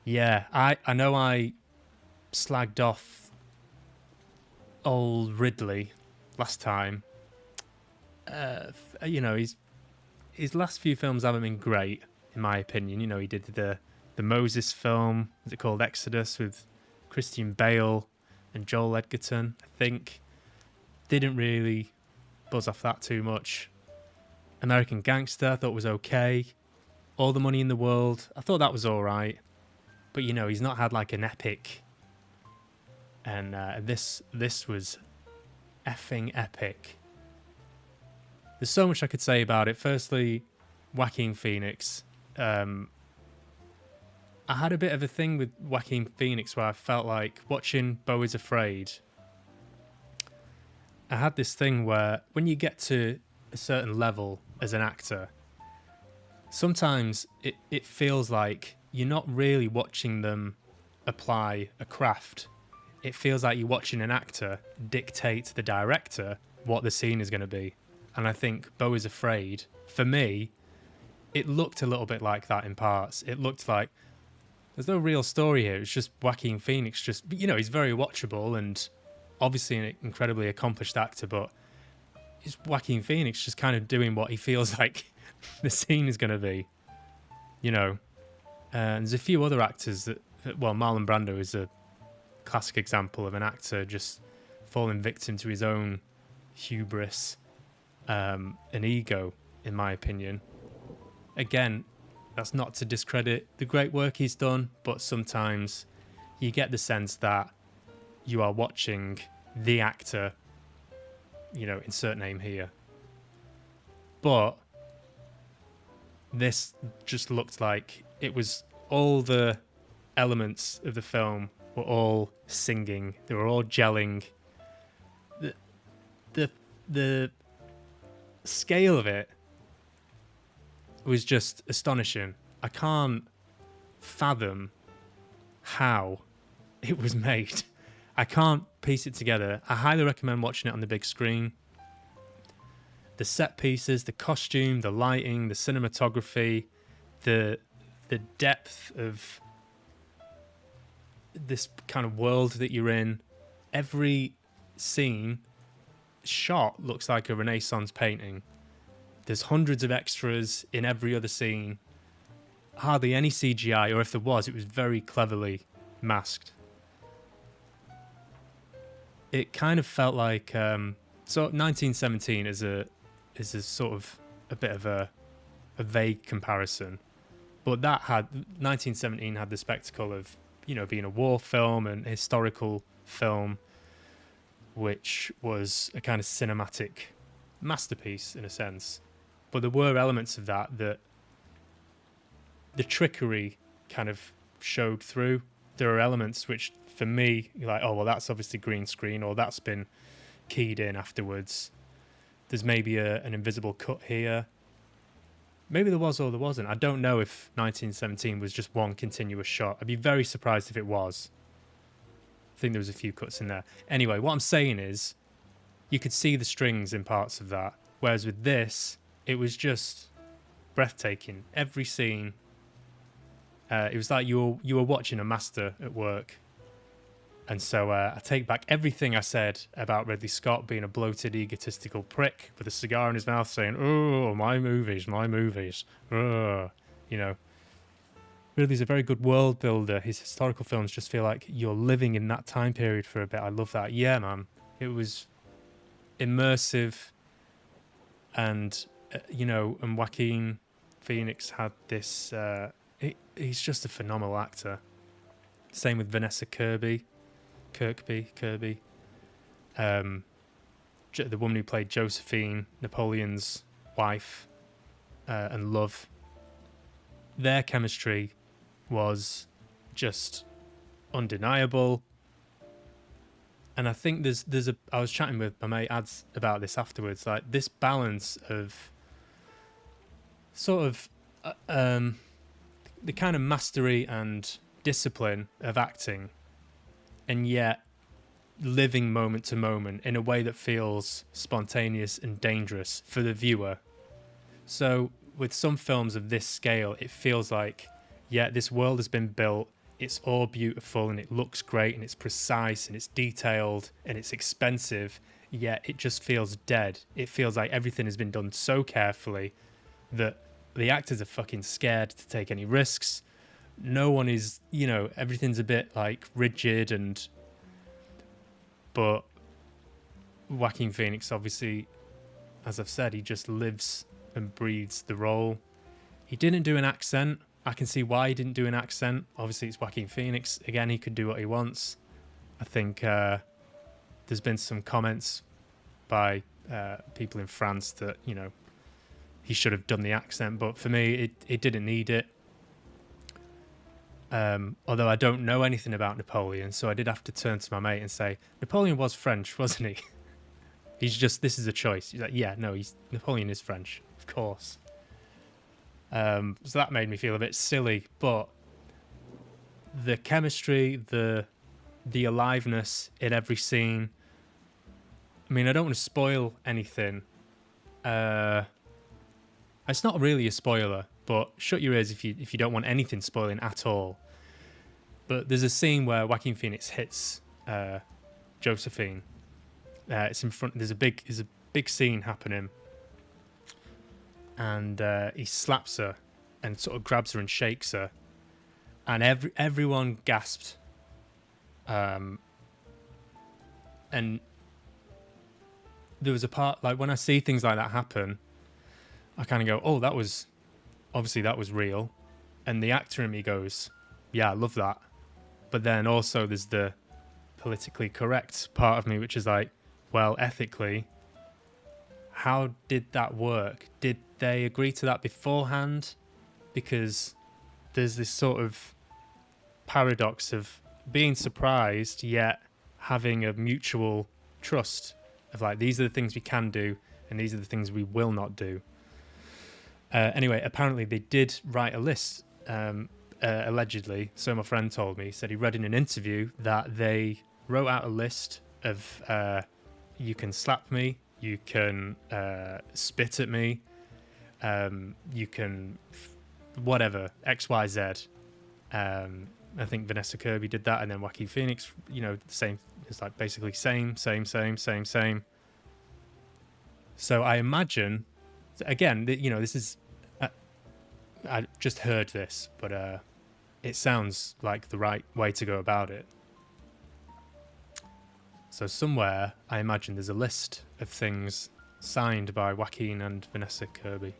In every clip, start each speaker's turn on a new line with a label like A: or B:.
A: Yeah, I know I slagged off old Ridley last time. His last few films haven't been great, in my opinion. You know, he did the Moses film. Is it called Exodus with Christian Bale and Joel Edgerton? I think didn't really buzz off that too much. American Gangster I thought was okay. All the Money in the World I thought that was all right, but you know he's not had like an epic, and this was effing epic. There's so much I could say about it. Firstly, Joaquin Phoenix. Um, I had a bit of a thing with Joaquin Phoenix where I felt like watching Beau is Afraid. I had this thing where when you get to a certain level as an actor, sometimes it feels like you're not really watching them apply a craft. It feels like you're watching an actor dictate to the director what the scene is going to be. And I think Beau is Afraid, for me, it looked a little bit like that in parts. It looked like there's no real story here. It's just Joaquin Phoenix. You know, he's very watchable and obviously an incredibly accomplished actor, but it's Joaquin Phoenix just kind of doing what he feels like the scene is going to be. You know, and there's a few other actors well, Marlon Brando is a classic example of an actor just falling victim to his own hubris and ego, in my opinion. Again, that's not to discredit the great work he's done, but sometimes you get the sense that you are watching the actor, you know, insert name here. But this just looked like it was all the elements of the film were all singing. They were all gelling. The scale of it was just astonishing. I can't fathom how it was made. I can't piece it together. I highly recommend watching it on the big screen. The set pieces, the costume, the lighting, the cinematography, the depth of this kind of world that you're in. Every scene shot looks like a Renaissance painting. There's hundreds of extras in every other scene. Hardly any CGI, or if there was, it was very cleverly masked. It kind of felt like so 1917 is a sort of a bit of a vague comparison, but 1917 had the spectacle of, you know, being a war film and historical film, which was a kind of cinematic masterpiece in a sense. But there were elements of that the trickery kind of showed through. There are elements which, for me, you're like, oh, well, that's obviously green screen, or that's been keyed in afterwards. There's maybe an invisible cut here. Maybe there was or there wasn't. I don't know if 1917 was just one continuous shot. I'd be very surprised if it was. I think there was a few cuts in there. Anyway, what I'm saying is you could see the strings in parts of that. Whereas with this, it was just breathtaking. Every scene, it was like you were watching a master at work. And so I take back everything I said about Ridley Scott being a bloated, egotistical prick with a cigar in his mouth saying, oh, my movies. You know, Ridley's a very good world builder. His historical films just feel like you're living in that time period for a bit. I love that. Yeah, man. It was immersive. And, you know, and Joaquin Phoenix had this... he's just a phenomenal actor. Same with Vanessa Kirby. The woman who played Josephine, Napoleon's wife, and love. Their chemistry was just undeniable. And I think I was chatting with my mate Ads about this afterwards, like this balance of sort of the kind of mastery and discipline of acting, and yet living moment to moment in a way that feels spontaneous and dangerous for the viewer. So with some films of this scale, it feels like, yeah, this world has been built, it's all beautiful and it looks great and it's precise and it's detailed and it's expensive, yet it just feels dead. It feels like everything has been done so carefully that the actors are fucking scared to take any risks. No one is, everything's a bit like rigid, but Joaquin Phoenix, obviously, as I've said, he just lives and breathes the role. He didn't do an accent. I can see why he didn't do an accent. Obviously, it's Joaquin Phoenix. Again, he could do what he wants. I think there's been some comments by people in France that, he should have done the accent. But for me, it didn't need it. Although I don't know anything about Napoleon, so I did have to turn to my mate and say, Napoleon was French, wasn't he? This is a choice. He's like, yeah, no, Napoleon is French, of course. So that made me feel a bit silly, but the chemistry, the aliveness in every scene. I mean, I don't want to spoil anything. It's not really a spoiler, but shut your ears if you don't want anything spoiling at all. But there's a scene where Joaquin Phoenix hits Josephine. It's in front. There's a big scene happening, and he slaps her and sort of grabs her and shakes her, and everyone gasped. And there was a part, like, when I see things like that happen, I kind of go, oh, that was real. And the actor in me goes, yeah, I love that. But then also there's the politically correct part of me, which is like, well, ethically, how did that work? Did they agree to that beforehand? Because there's this sort of paradox of being surprised, yet having a mutual trust of like, these are the things we can do and these are the things we will not do. Anyway, apparently they did write a list, allegedly. So my friend told me, said he read in an interview that they wrote out a list of you can slap me, you can spit at me, you can whatever, X, Y, Z. I think Vanessa Kirby did that, and then Joaquin Phoenix, the same. It's like basically same. So I imagine, again, this is, I just heard this, but it sounds like the right way to go about it. So somewhere, I imagine there's a list of things signed by Joaquin and Vanessa Kirby,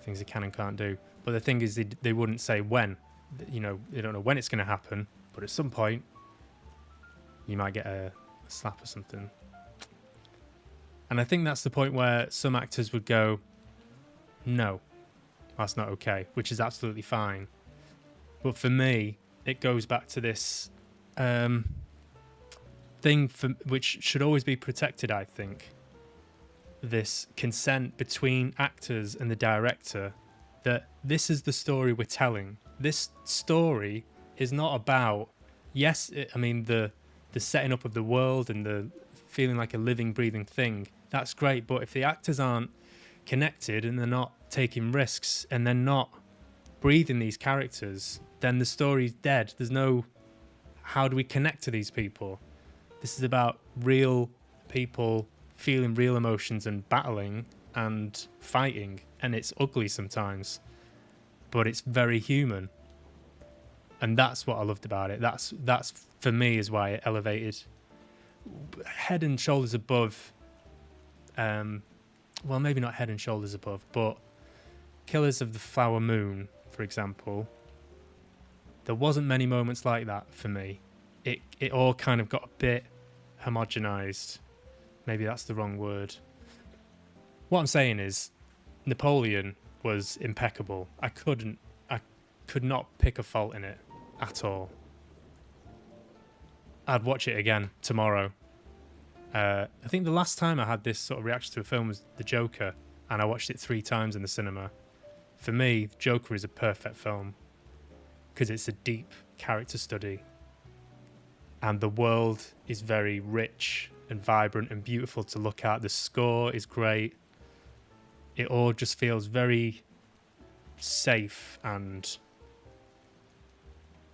A: things they can and can't do. But the thing is, they wouldn't say when. They don't know when it's going to happen, but at some point, you might get a slap or something. And I think that's the point where some actors would go, no, that's not okay, which is absolutely fine. But for me, it goes back to this thing which should always be protected, I think. This consent between actors and the director, that this is the story we're telling. This story is not about, the setting up of the world and the feeling like a living, breathing thing. That's great, but if the actors aren't connected and they're not taking risks and they're not breathing these characters, then the story's dead. There's no, how do we connect to these people? This is about real people feeling real emotions and battling and fighting, and it's ugly sometimes, but it's very human. And that's what I loved about it. That's for me is why it elevated head and shoulders above. Well, maybe not head and shoulders above, but Killers of the Flower Moon, for example, there wasn't many moments like that for me. It all kind of got a bit homogenized. Maybe that's the wrong word. What I'm saying is, Napoleon was impeccable. I could not pick a fault in it at all. I'd watch it again tomorrow. I think the last time I had this sort of reaction to a film was The Joker, and I watched it 3 times in the cinema. For me, The Joker is a perfect film because it's a deep character study, and the world is very rich and vibrant and beautiful to look at. The score is great. It all just feels very safe and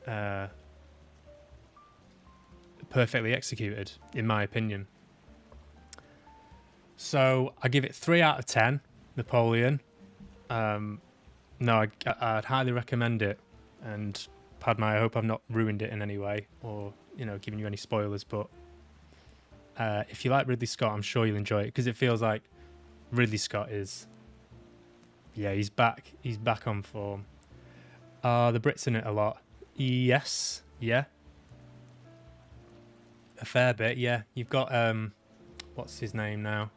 A: uh, perfectly executed, in my opinion. So I give it 3 out of 10. Napoleon. No, I'd highly recommend it. And Padma, I hope I've not ruined it in any way or giving you any spoilers. But if you like Ridley Scott, I'm sure you'll enjoy it because it feels like Ridley Scott is. Yeah, he's back. He's back on form. The Brits in it a lot. Yes. Yeah. A fair bit. Yeah. You've got what's his name now?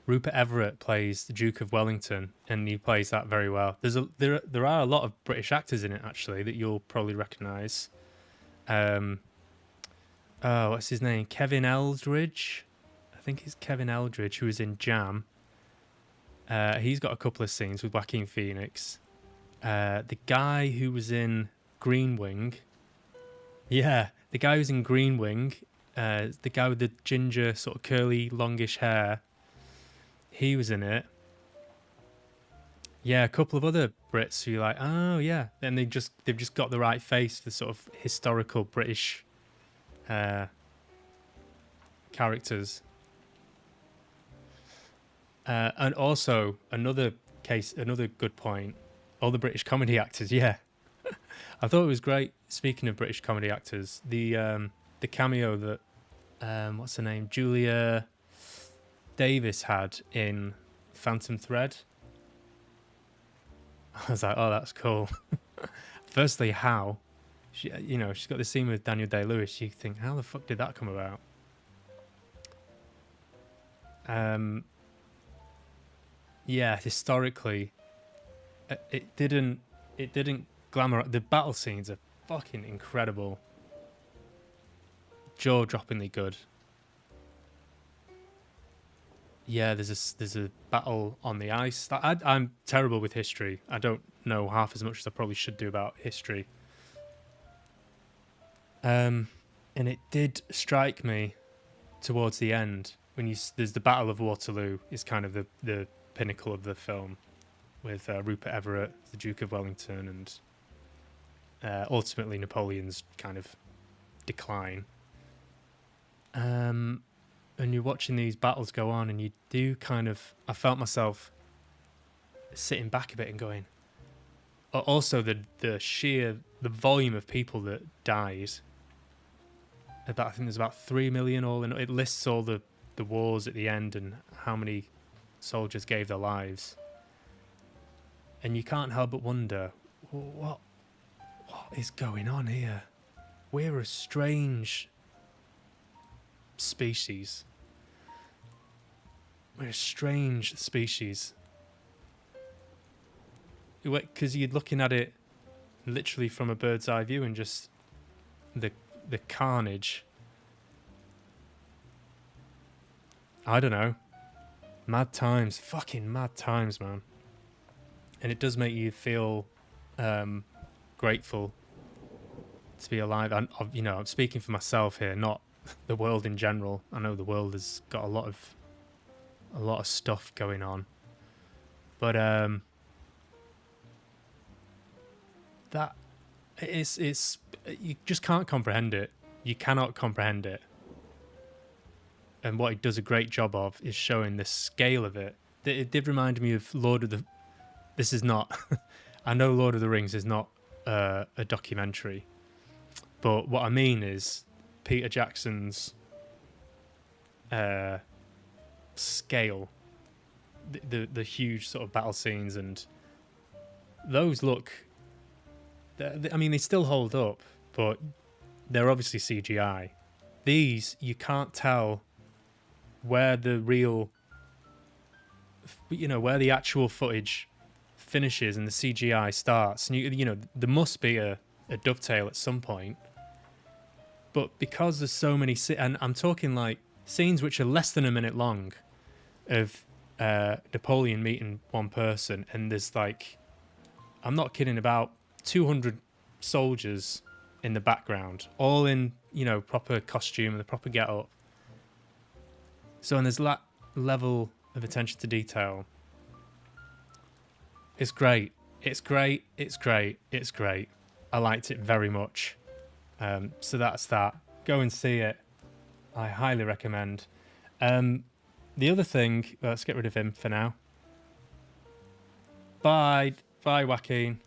A: Rupert Everett plays the Duke of Wellington, and he plays that very well. There are a lot of British actors in it actually that you'll probably recognise. What's his name? Kevin Eldridge. I think it's Kevin Eldridge who was in Jam. He's got a couple of scenes with Joaquin Phoenix. The guy who was in Green Wing. Yeah, the guy who's in Green Wing. The guy with the ginger, sort of curly, longish hair. He was in it. Yeah, a couple of other Brits who you're like, oh yeah, and they've just got the right face for sort of historical British characters. And also another good point. All the British comedy actors, yeah. I thought it was great. Speaking of British comedy actors, the cameo that what's her name, Julia Davis had in Phantom Thread. I was like, oh, that's cool. Firstly, how? She's got the scene with Daniel Day-Lewis. You think, how the fuck did that come about? Yeah, historically, it didn't glamour. The battle scenes are fucking incredible, jaw-droppingly good. Yeah, there's a battle on the ice. I'm terrible with history. I don't know half as much as I probably should do about history. And it did strike me towards the end when there's the Battle of Waterloo is kind of the pinnacle of the film with Rupert Everett, the Duke of Wellington, and ultimately Napoleon's kind of decline. And you're watching these battles go on, and you do kind of. I felt myself sitting back a bit and going. Also, the volume of people that died. I think there's about 3 million all in. It lists all the wars at the end and how many soldiers gave their lives. And you can't help but wonder, what is going on here? We're a strange species. We're a strange species. Because you're looking at it literally from a bird's eye view and just the carnage. I don't know. Mad times. Fucking mad times, man. And it does make you feel grateful to be alive. I'm speaking for myself here, not the world in general. I know the world has got a lot of stuff going on, but that it's you just can't comprehend it. You cannot comprehend it. And what it does a great job of is showing the scale of it. It did remind me of Lord of the. This is not. I know Lord of the Rings is not a documentary, but what I mean is Peter Jackson's scale, the huge sort of battle scenes, and those look. I mean, they still hold up, but they're obviously CGI. These you can't tell where the real, where the actual footage finishes and the CGI starts. And there must be a dovetail at some point. But because there's so many, and I'm talking like scenes which are less than a minute long, of Napoleon meeting one person, and there's like, I'm not kidding, about 200 soldiers in the background, all in proper costume and the proper get up. So, and there's that level of attention to detail. It's great. It's great. It's great. It's great. I liked it very much. So that's that. Go and see it. I highly recommend. The other thing, let's get rid of him for now. Bye, Joaquin.